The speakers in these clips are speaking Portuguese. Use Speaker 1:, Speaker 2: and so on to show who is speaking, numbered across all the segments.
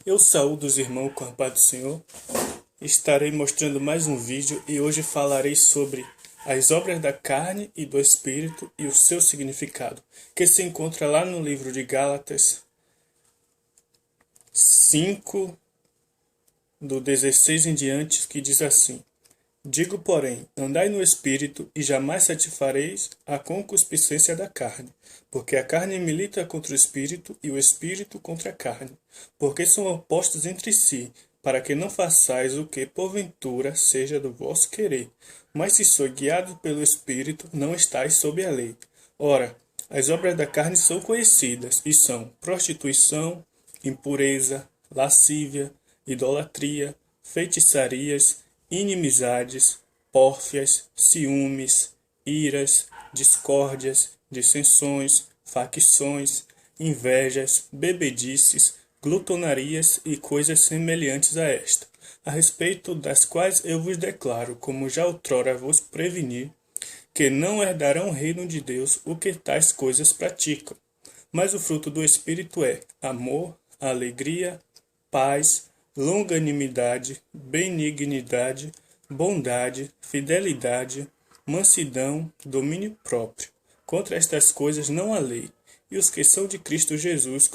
Speaker 1: Eu saúdo os irmãos com a paz do Senhor. Estarei mostrando mais um vídeo e hoje falarei sobre as obras da carne e do Espírito e o seu significado, que se encontra lá no livro de Gálatas 5, do 16 em diante, que diz assim: Digo, porém, andai no Espírito, e jamais satisfareis a concupiscência da carne. Porque a carne milita contra o Espírito, e o Espírito contra a carne. Porque são opostos entre si, para que não façais o que, porventura, seja do vosso querer. Mas se sois guiados pelo Espírito, não estáis sob a lei. Ora, as obras da carne são conhecidas, e são prostituição, impureza, lascívia, idolatria, feitiçarias, inimizades, pórfias, ciúmes, iras, discórdias, dissensões, facções, invejas, bebedices, glutonarias e coisas semelhantes a esta, a respeito das quais eu vos declaro, como já outrora vos preveni, que não herdarão o reino de Deus o que tais coisas praticam. Mas o fruto do Espírito é amor, alegria, paz, longanimidade, benignidade, bondade, fidelidade, mansidão, domínio próprio. Contra estas coisas não há lei. E os que são de Cristo Jesus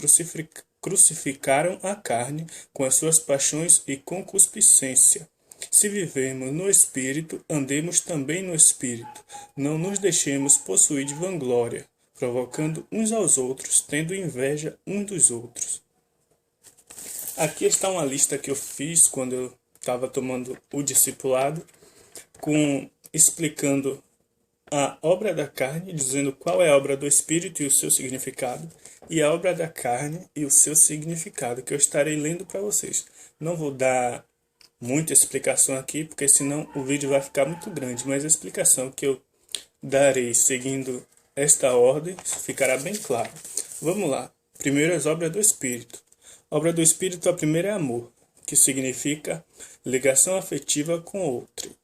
Speaker 1: crucificaram a carne com as suas paixões e concupiscência. Se vivemos no Espírito, andemos também no Espírito. Não nos deixemos possuir de vanglória, provocando uns aos outros, tendo inveja uns dos outros. Aqui está uma lista que eu fiz quando eu estava tomando o discipulado, explicando a obra da carne, dizendo qual é a obra do Espírito e o seu significado, e a obra da carne e o seu significado, que eu estarei lendo para vocês. Não vou dar muita explicação aqui, porque senão o vídeo vai ficar muito grande, mas a explicação que eu darei seguindo esta ordem ficará bem claro. Vamos lá. Primeiro, as obras do Espírito. A obra do Espírito, a primeira é amor, que significa ligação afetiva com outro.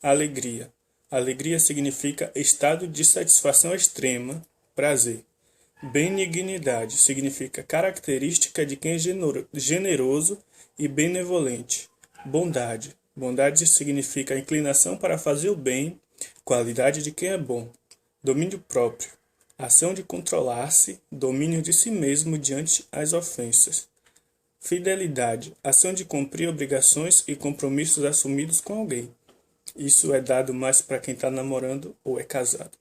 Speaker 1: Alegria. Alegria significa estado de satisfação extrema, prazer. Benignidade significa característica de quem é generoso e benevolente. Bondade. Bondade significa inclinação para fazer o bem, qualidade de quem é bom. Domínio próprio. Ação de controlar-se, domínio de si mesmo diante as ofensas. Fidelidade, ação de cumprir obrigações e compromissos assumidos com alguém. Isso é dado mais para quem está namorando ou é casado.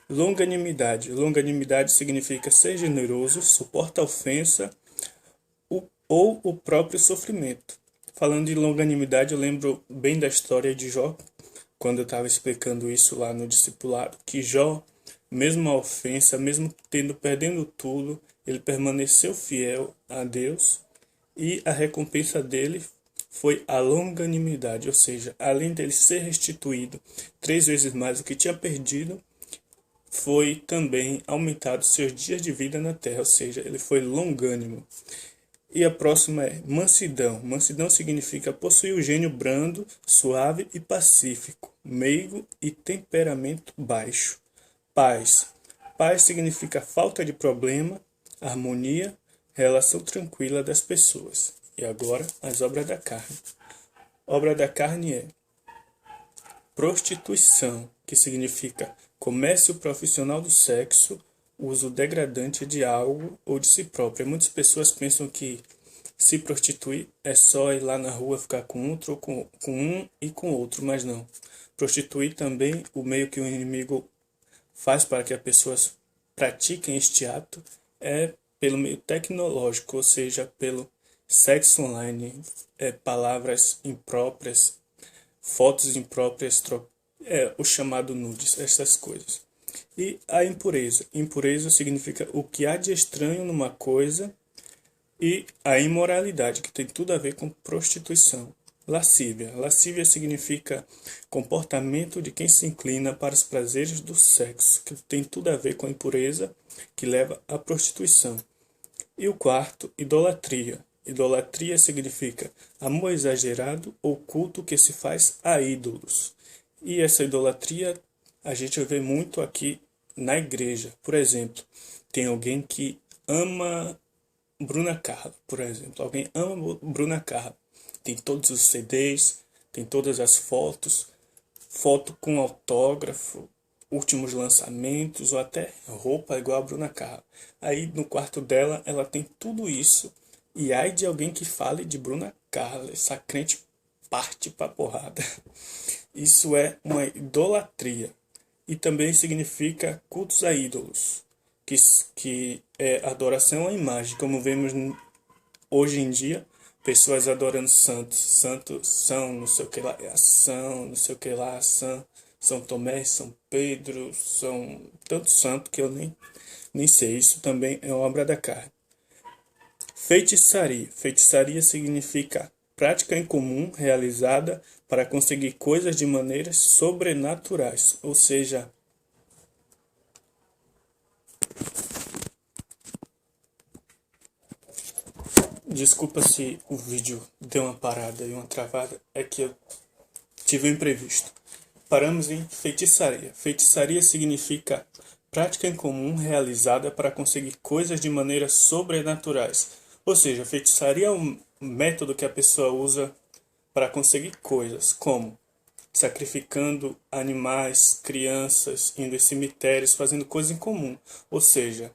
Speaker 1: Longanimidade. Longanimidade significa ser generoso, suporta a ofensa ou o próprio sofrimento. Falando de longanimidade, eu lembro bem da história de Jó, quando eu estava explicando isso lá no discipulado, que Jó, mesmo a ofensa, mesmo perdendo tudo, ele permaneceu fiel a Deus, e a recompensa dele foi a longanimidade, ou seja, além dele ser restituído 3 vezes mais o que tinha perdido, foi também aumentado seus dias de vida na terra, ou seja, ele foi longânimo. E a próxima é mansidão. Mansidão significa possuir o gênio brando, suave e pacífico, meigo e temperamento baixo. Paz. Paz significa falta de problema, harmonia, relação tranquila das pessoas. E agora, as obras da carne. Obra da carne é prostituição, que significa comércio profissional do sexo, uso degradante de algo ou de si próprio. Muitas pessoas pensam que se prostituir é só ir lá na rua ficar com outro, ou com um e com outro, mas não. Prostituir também, o meio que o inimigo faz para que as pessoas pratiquem este ato é pelo meio tecnológico, ou seja, pelo sexo online, palavras impróprias, fotos impróprias, o chamado nudes, essas coisas. E a impureza. Impureza significa o que há de estranho numa coisa, e a imoralidade, que tem tudo a ver com prostituição. Lascívia. Lascívia significa comportamento de quem se inclina para os prazeres do sexo, que tem tudo a ver com a impureza, que leva à prostituição. E o quarto, idolatria. Idolatria significa amor exagerado ou culto que se faz a ídolos. E essa idolatria a gente vê muito aqui na igreja. Por exemplo, tem alguém que ama Bruna Carla, por exemplo. Alguém ama Bruna Carla. Tem todos os CDs, tem todas as fotos, foto com autógrafo, últimos lançamentos ou até roupa igual a Bruna Carla. Aí no quarto dela ela tem tudo isso e ai de alguém que fale de Bruna Carla, essa crente parte pra porrada. Isso é uma idolatria e também significa cultos a ídolos, que é adoração à imagem, como vemos hoje em dia, pessoas adorando santos, santos são não sei o que lá, São, não sei o que lá, São Tomé, São Pedro, são tantos santos que eu nem sei. Isso também é obra da carne. Feitiçaria. Feitiçaria significa prática em comum realizada para conseguir coisas de maneiras sobrenaturais, ou seja, desculpa se o vídeo deu uma parada e uma travada, é que eu tive um imprevisto. Paramos em feitiçaria. Feitiçaria significa prática em comum realizada para conseguir coisas de maneiras sobrenaturais. Ou seja, feitiçaria é um método que a pessoa usa para conseguir coisas, como sacrificando animais, crianças, indo em cemitérios, fazendo coisa em comum. Ou seja,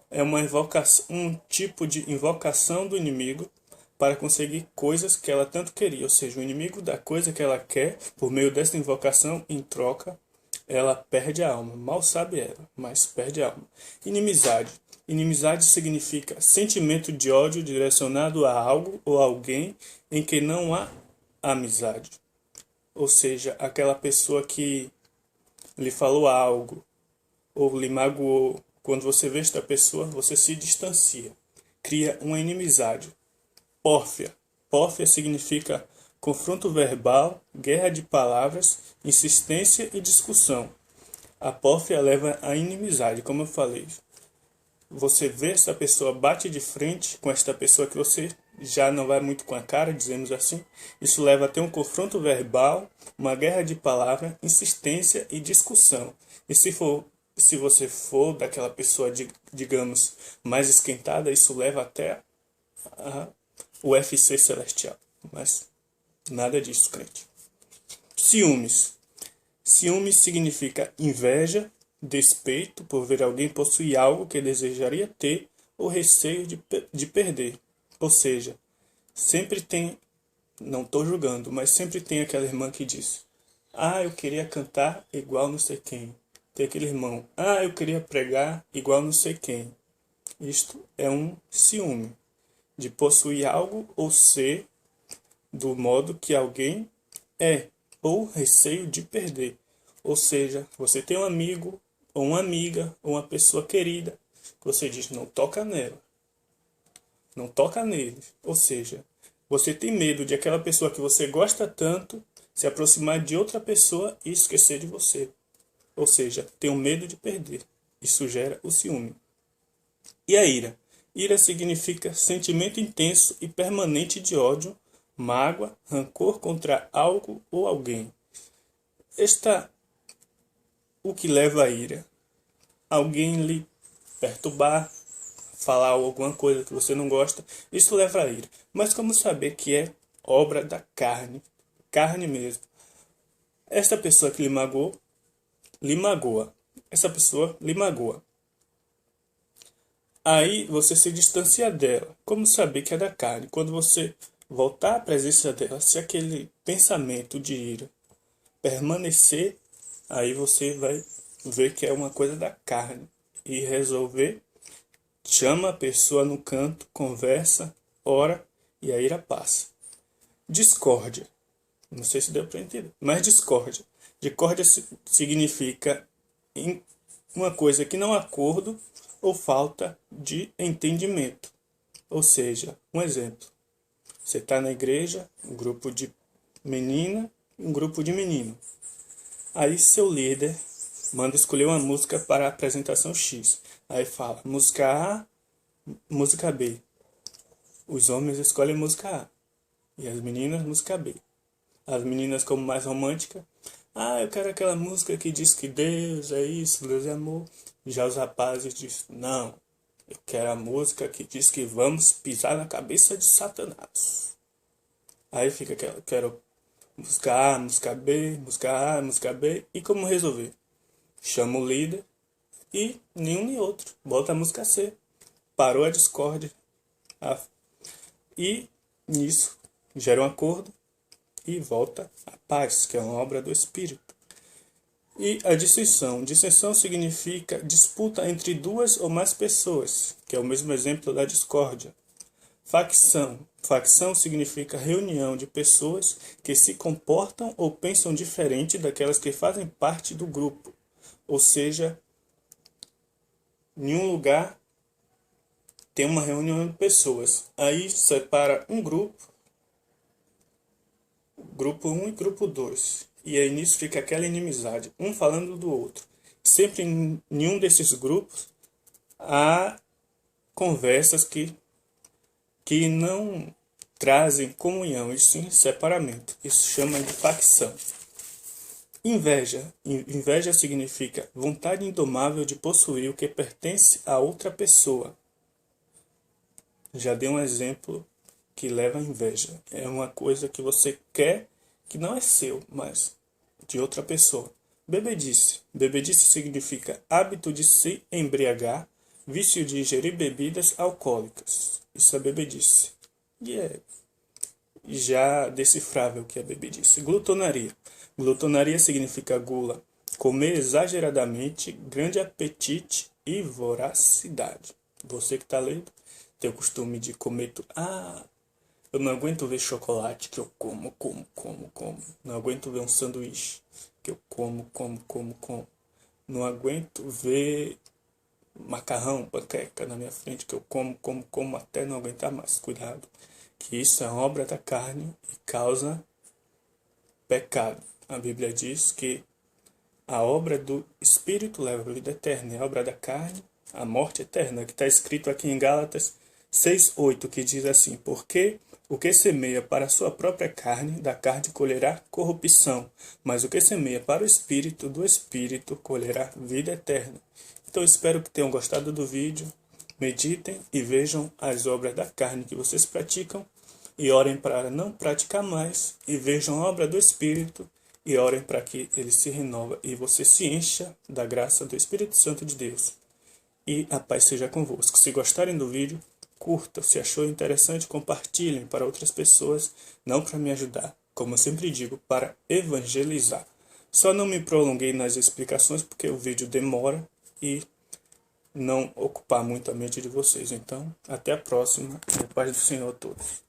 Speaker 1: é uma invocação, um tipo de invocação do inimigo para conseguir coisas que ela tanto queria. Ou seja, o inimigo dá coisa que ela quer, por meio desta invocação, em troca, ela perde a alma. Mal sabe ela, mas perde a alma. Inimizade. Inimizade significa sentimento de ódio direcionado a algo ou alguém em que não há amizade. Ou seja, aquela pessoa que lhe falou algo ou lhe magoou. Quando você vê esta pessoa, você se distancia. Cria uma inimizade. Pórfia. Pórfia significa confronto verbal, guerra de palavras, insistência e discussão. A pórfia leva à inimizade, como eu falei. Você vê essa pessoa, bate de frente com esta pessoa que você já não vai muito com a cara, dizemos assim. Isso leva a ter um confronto verbal, uma guerra de palavras, insistência e discussão. E se você for daquela pessoa, digamos, mais esquentada, isso leva até o UFC celestial. Mas nada disso, crente. Ciúmes. Ciúmes significa inveja, despeito por ver alguém possuir algo que desejaria ter ou receio de perder. Ou seja, sempre tem, não estou julgando, mas sempre tem aquela irmã que diz: ah, eu queria cantar igual não sei quem. Tem aquele irmão: ah, eu queria pregar igual não sei quem. Isto é um ciúme de possuir algo ou ser do modo que alguém é, ou receio de perder. Ou seja, você tem um amigo, ou uma amiga, ou uma pessoa querida, que você diz: não toca nela, não toca nele. Ou seja, você tem medo de aquela pessoa que você gosta tanto se aproximar de outra pessoa e esquecer de você. Ou seja, tem um medo de perder. Isso gera o ciúme. E a ira? Ira significa sentimento intenso e permanente de ódio, mágoa, rancor contra algo ou alguém. O que leva à ira? Alguém lhe perturbar, falar alguma coisa que você não gosta, isso leva à ira. Mas como saber que é obra da carne? Carne mesmo. Esta pessoa que lhe magoou, lhe magoa. Essa pessoa lhe magoa. Aí você se distancia dela. Como saber que é da carne? Quando você voltar à presença dela, se aquele pensamento de ira permanecer, aí você vai ver que é uma coisa da carne e resolver. Chama a pessoa no canto, conversa, ora e a ira passa. Discórdia. Não sei se deu para entender, mas discórdia. Discórdia significa uma coisa que não há acordo ou falta de entendimento. Ou seja, um exemplo. Você está na igreja, um grupo de menina e um grupo de menino. Aí seu líder manda escolher uma música para a apresentação X. Aí fala, música A, música B. Os homens escolhem música A. E as meninas, música B. As meninas, como mais romântica, ah, eu quero aquela música que diz que Deus é isso, Deus é amor. Já os rapazes dizem, não, Eu quero a música que diz que vamos pisar na cabeça de Satanás. Aí fica aquela, quero música A, música B, música A, música B. E como resolver? Chama o líder e nenhum nem outro. Bota a música C. Parou a discórdia. E nisso gera um acordo e volta a paz, que é uma obra do Espírito. E a dissensão. Dissensão significa disputa entre duas ou mais pessoas, que é o mesmo exemplo da discórdia. Facção. Facção significa reunião de pessoas que se comportam ou pensam diferente daquelas que fazem parte do grupo. Ou seja, em um lugar tem uma reunião de pessoas. Aí separa um grupo 1 e grupo 2. E aí nisso fica aquela inimizade, um falando do outro. Sempre em nenhum desses grupos há conversas que não trazem comunhão, e sim separamento. Isso chama de facção. Inveja. Inveja significa vontade indomável de possuir o que pertence a outra pessoa. Já dei um exemplo que leva à inveja. É uma coisa que você quer que não é seu, mas de outra pessoa. Bebedice. Bebedice significa hábito de se embriagar, vício de ingerir bebidas alcoólicas. Isso é bebedice. E é já decifrável o que é bebedice. Glutonaria. Glutonaria significa gula, comer exageradamente, grande apetite e voracidade. Você que está lendo, tem o costume de comer tudo. Eu não aguento ver chocolate, que eu como. Não aguento ver um sanduíche, que eu como. Não aguento ver macarrão, panqueca na minha frente, que eu como até não aguentar mais. Cuidado, que isso é obra da carne e causa pecado. A Bíblia diz que a obra do Espírito leva a vida eterna, e a obra da carne, a morte eterna, que está escrito aqui em Gálatas 6:8, que diz assim: porque o que semeia para a sua própria carne, da carne colherá corrupção, mas o que semeia para o Espírito, do Espírito colherá vida eterna. Então espero que tenham gostado do vídeo, meditem e vejam as obras da carne que vocês praticam, e orem para não praticar mais, e vejam a obra do Espírito, e orem para que ele se renova e você se encha da graça do Espírito Santo de Deus. E a paz seja convosco. Se gostarem do vídeo, curta. Se achou interessante, compartilhem para outras pessoas, não para me ajudar, como eu sempre digo, para evangelizar. Só não me prolonguei nas explicações porque o vídeo demora e não ocupar muito a mente de vocês. Então, até a próxima. A paz do Senhor a todos.